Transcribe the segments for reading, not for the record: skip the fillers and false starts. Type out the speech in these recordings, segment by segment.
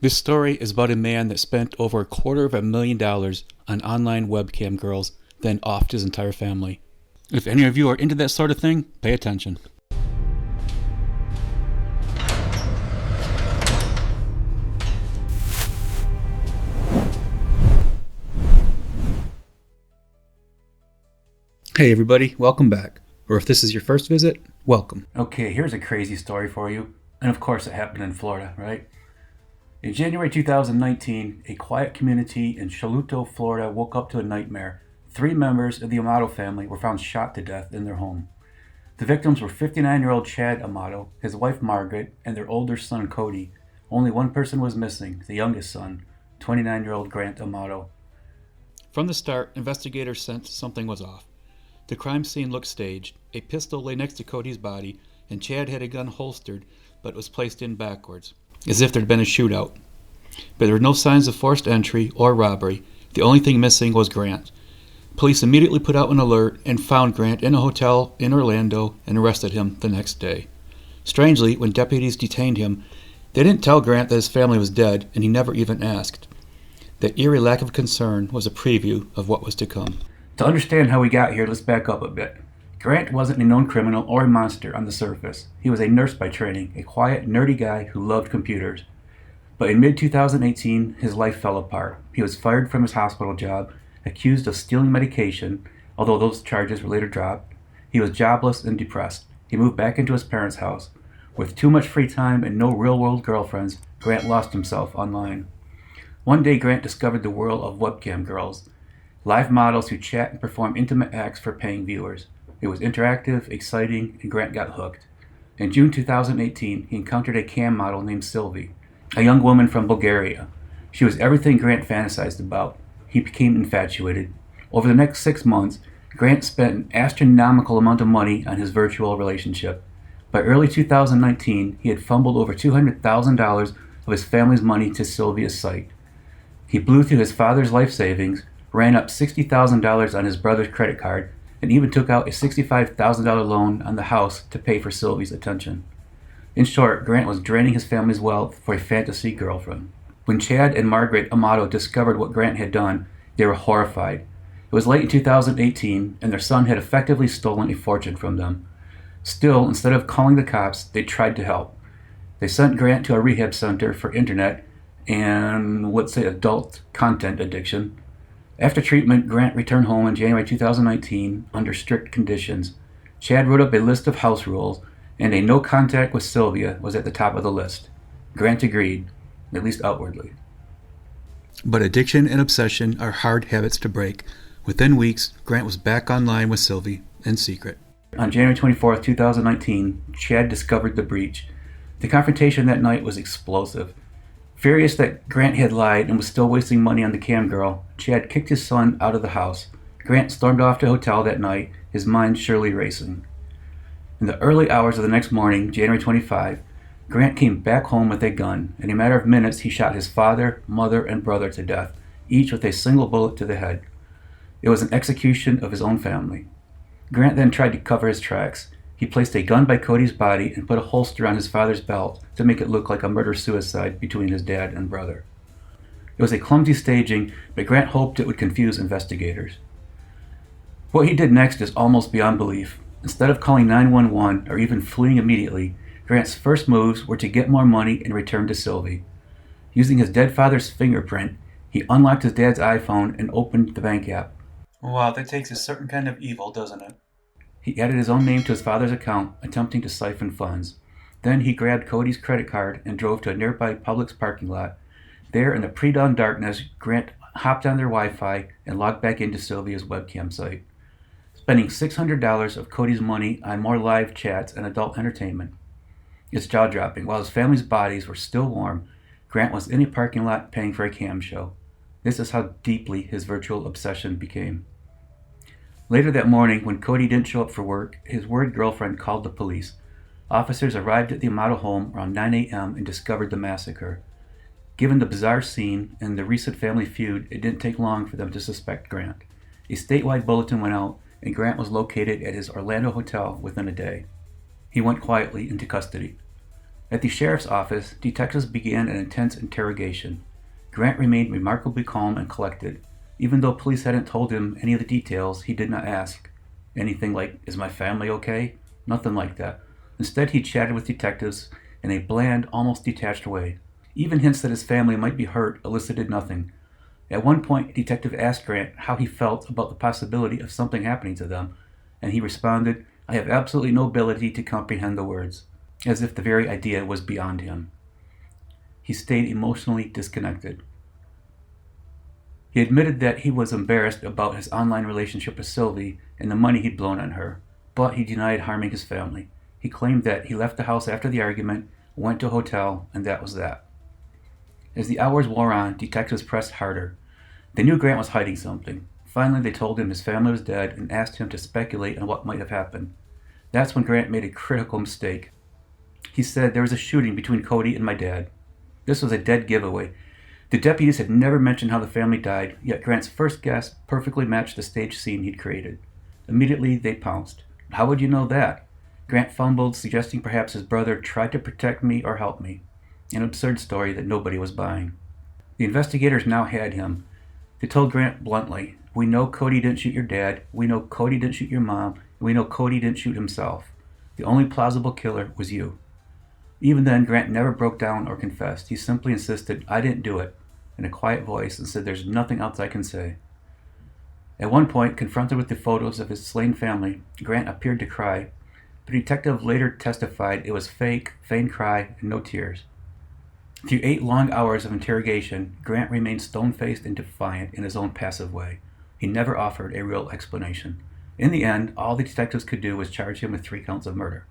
This story is about a man that spent over $250,000 on online webcam girls, then offed his entire family. If any of you are into that sort of thing, pay attention. Hey everybody, welcome back. Or if this is your first visit, welcome. Okay, here's a crazy story for you. And of course it happened in Florida, right? In January 2019, a quiet community in Chaluto, Florida woke up to a nightmare. 3 members of the Amato family were found shot to death in their home. The victims were 59-year-old Chad Amato, his wife Margaret, and their older son Cody. Only one person was missing, the youngest son, 29-year-old Grant Amato. From the start, investigators sensed something was off. The crime scene looked staged. A pistol lay next to Cody's body, and Chad had a gun holstered, but was placed in backwards, as if there'd been a shootout. But there were no signs of forced entry or robbery. The only thing missing was Grant. Police immediately put out an alert and found Grant in a hotel in Orlando and arrested him the next day. Strangely, when deputies detained him, they didn't tell Grant that his family was dead, and he never even asked. That eerie lack of concern was a preview of what was to come. To understand how we got here, let's back up a bit. Grant wasn't a known criminal or a monster on the surface. He was a nurse by training, a quiet, nerdy guy who loved computers. But in mid-2018, his life fell apart. He was fired from his hospital job, accused of stealing medication, although those charges were later dropped. He was jobless and depressed. He moved back into his parents' house. With too much free time and no real-world girlfriends, Grant lost himself online. One day, Grant discovered the world of webcam girls, live models who chat and perform intimate acts for paying viewers. It was interactive, exciting, and Grant got hooked. In June 2018, he encountered a cam model named Sylvie, a young woman from Bulgaria. She was everything Grant fantasized about. He became infatuated. Over the next 6 months, Grant spent an astronomical amount of money on his virtual relationship. By early 2019, he had fumbled over $200,000 of his family's money to Sylvia's site. He blew through his father's life savings, ran up $60,000 on his brother's credit card, and even took out a $65,000 loan on the house to pay for Sylvie's attention. In short, Grant was draining his family's wealth for a fantasy girlfriend. When Chad and Margaret Amato discovered what Grant had done, they were horrified. It was late in 2018, and their son had effectively stolen a fortune from them. Still, instead of calling the cops, they tried to help. They sent Grant to a rehab center for internet and, let's say, adult content addiction. After treatment, Grant returned home in January 2019 under strict conditions. Chad wrote up a list of house rules, and a no contact with Sylvia was at the top of the list. Grant agreed, at least outwardly. But addiction and obsession are hard habits to break. Within weeks, Grant was back online with Sylvie, in secret. On January 24, 2019, Chad discovered the breach. The confrontation that night was explosive. Furious that Grant had lied and was still wasting money on the cam girl, Chad kicked his son out of the house. Grant stormed off to a hotel that night, his mind surely racing. In the early hours of the next morning, January 25, Grant came back home with a gun. In a matter of minutes, he shot his father, mother, and brother to death, each with a single bullet to the head. It was an execution of his own family. Grant then tried to cover his tracks. He placed a gun by Cody's body and put a holster on his father's belt to make it look like a murder-suicide between his dad and brother. It was a clumsy staging, but Grant hoped it would confuse investigators. What he did next is almost beyond belief. Instead of calling 911 or even fleeing immediately, Grant's first moves were to get more money and return to Sylvie. Using his dead father's fingerprint, he unlocked his dad's iPhone and opened the bank app. Wow, that takes a certain kind of evil, doesn't it? He added his own name to his father's account, attempting to siphon funds. Then he grabbed Cody's credit card and drove to a nearby Publix parking lot. There, in the pre-dawn darkness, Grant hopped on their Wi-Fi and logged back into Sylvia's webcam site, spending $600 of Cody's money on more live chats and adult entertainment. It's jaw-dropping. While his family's bodies were still warm, Grant was in a parking lot paying for a cam show. This is how deeply his virtual obsession became. Later that morning, when Cody didn't show up for work, his worried girlfriend called the police. Officers arrived at the Amato home around 9 a.m. and discovered the massacre. Given the bizarre scene and the recent family feud, it didn't take long for them to suspect Grant. A statewide bulletin went out, and Grant was located at his Orlando hotel within a day. He went quietly into custody. At the sheriff's office, detectives began an intense interrogation. Grant remained remarkably calm and collected. Even though police hadn't told him any of the details, he did not ask. Anything like, "Is my family okay?" Nothing like that. Instead, he chatted with detectives in a bland, almost detached way. Even hints that his family might be hurt elicited nothing. At one point, a detective asked Grant how he felt about the possibility of something happening to them, and he responded, "I have absolutely no ability to comprehend the words," as if the very idea was beyond him. He stayed emotionally disconnected. He admitted that he was embarrassed about his online relationship with Sylvie and the money he'd blown on her, but he denied harming his family. He claimed that he left the house after the argument, went to a hotel, and that was that. As the hours wore on, detectives pressed harder. They knew Grant was hiding something. Finally, they told him his family was dead and asked him to speculate on what might have happened. That's when Grant made a critical mistake. He said, "There was a shooting between Cody and my dad." This was a dead giveaway. The deputies had never mentioned how the family died, yet Grant's first guess perfectly matched the stage scene he'd created. Immediately, they pounced. "How would you know that?" Grant fumbled, suggesting perhaps his brother tried to protect me or help me. An absurd story that nobody was buying. The investigators now had him. They told Grant bluntly, "We know Cody didn't shoot your dad, we know Cody didn't shoot your mom, and we know Cody didn't shoot himself. The only plausible killer was you." Even then, Grant never broke down or confessed. He simply insisted, "I didn't do it," in a quiet voice, and said, "There's nothing else I can say." At one point, confronted with the photos of his slain family, Grant appeared to cry, but a detective later testified it was fake, feigned cry, and no tears. Through 8 long hours of interrogation, Grant remained stone-faced and defiant in his own passive way. He never offered a real explanation. In the end, all the detectives could do was charge him with 3 counts of murder.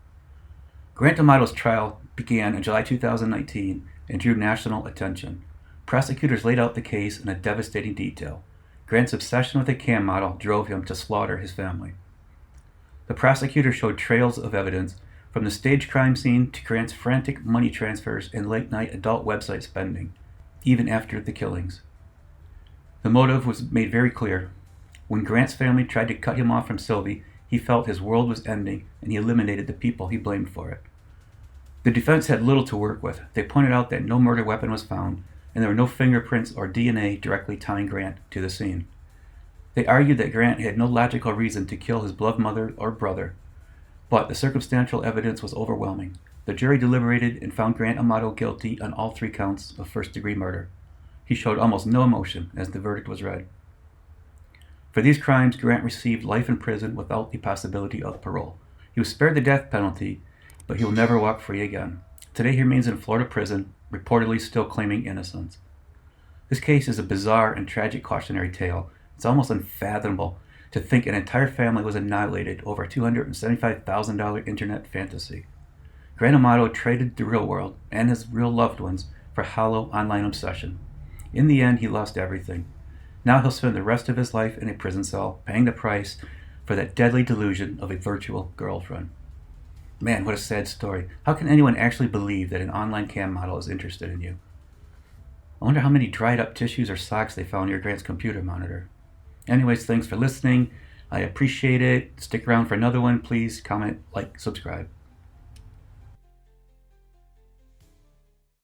Grant Amato's trial began in July 2019 and drew national attention. Prosecutors laid out the case in a devastating detail. Grant's obsession with a cam model drove him to slaughter his family. The prosecutor showed trails of evidence, from the staged crime scene to Grant's frantic money transfers and late-night adult website spending, even after the killings. The motive was made very clear. When Grant's family tried to cut him off from Sylvie, he felt his world was ending, and he eliminated the people he blamed for it. The defense had little to work with. They pointed out that no murder weapon was found, and there were no fingerprints or DNA directly tying Grant to the scene. They argued that Grant had no logical reason to kill his beloved mother or brother, but the circumstantial evidence was overwhelming. The jury deliberated and found Grant Amato guilty on all 3 counts of first-degree murder. He showed almost no emotion as the verdict was read. For these crimes, Grant received life in prison without the possibility of parole. He was spared the death penalty, but he will never walk free again. Today he remains in Florida prison, reportedly still claiming innocence. This case is a bizarre and tragic cautionary tale. It's almost unfathomable to think an entire family was annihilated over a $275,000 internet fantasy. Grant Amato traded the real world and his real loved ones for hollow online obsession. In the end, he lost everything. Now he'll spend the rest of his life in a prison cell, paying the price for that deadly delusion of a virtual girlfriend. Man, what a sad story. How can anyone actually believe that an online cam model is interested in you? I wonder how many dried up tissues or socks they found near Grant's computer monitor. Anyways, thanks for listening. I appreciate it. Stick around for another one. Please comment, like, subscribe.